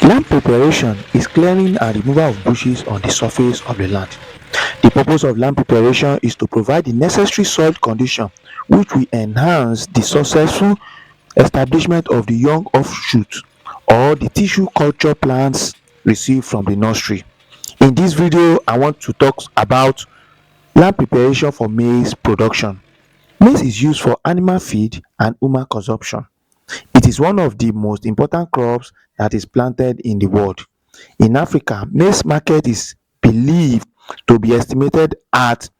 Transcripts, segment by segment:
Land preparation is clearing and removal of bushes on the surface of the land. The purpose of land preparation is to provide the necessary soil condition which will enhance the successful establishment of the young offshoots or the tissue culture plants received from the nursery. In this video, I want to talk about land preparation for maize production. Maize is used for animal feed and human consumption. It is one of the most important crops that is planted in the world. In Africa, maize market is believed to be estimated at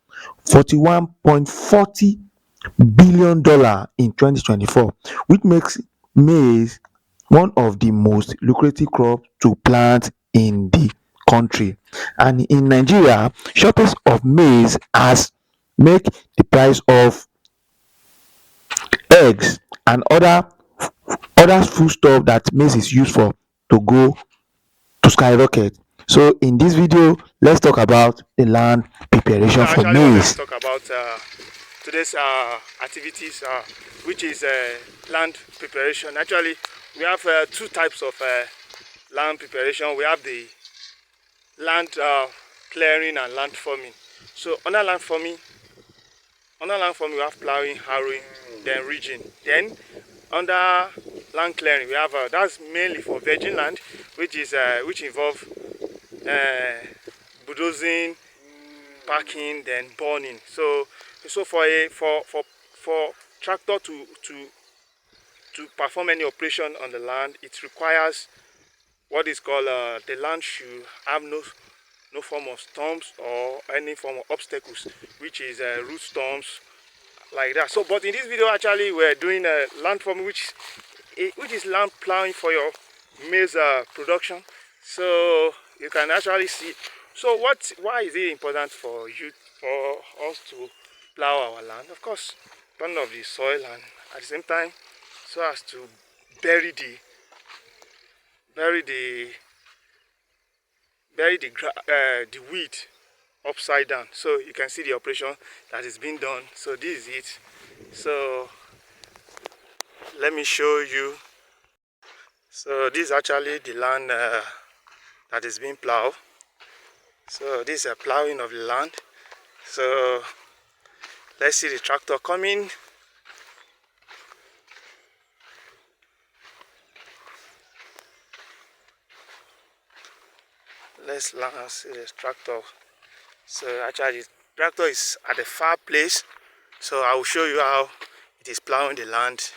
$41.40 billion in 2024, which makes maize one of the most lucrative crops to plant in the country. And in Nigeria, shortage of maize has make the price of eggs and other foodstuff that maize is used for to go to skyrocket. So in this video, let's talk about the land So preparation I for actually wanted to maize. talk about today's activities, which is land preparation. Actually, we have two types of land preparation. We have the land clearing and land farming. So under land farming we have ploughing, harrowing, then ridging. Then under land clearing we have that's mainly for virgin land, which involve bulldozing, packing, then burning. So for tractor to perform any operation on the land, it requires what is called the land should have no form of storms or any form of obstacles, which is root storms like that. So but in this video actually we're doing land farming, which is land plowing for your maize production. So you can actually see. So why is it important for us to plow our land? Of course, burning of the soil, and at the same time so as to bury the bury the the weed upside down. So you can see the operation that is being done. So this is it. So let me show you. So this is actually the land that is being plowed. So this is a plowing of the land. So let's see the tractor coming. Let's see this tractor. So actually the tractor is at a far place. So I will show you how it is plowing the land.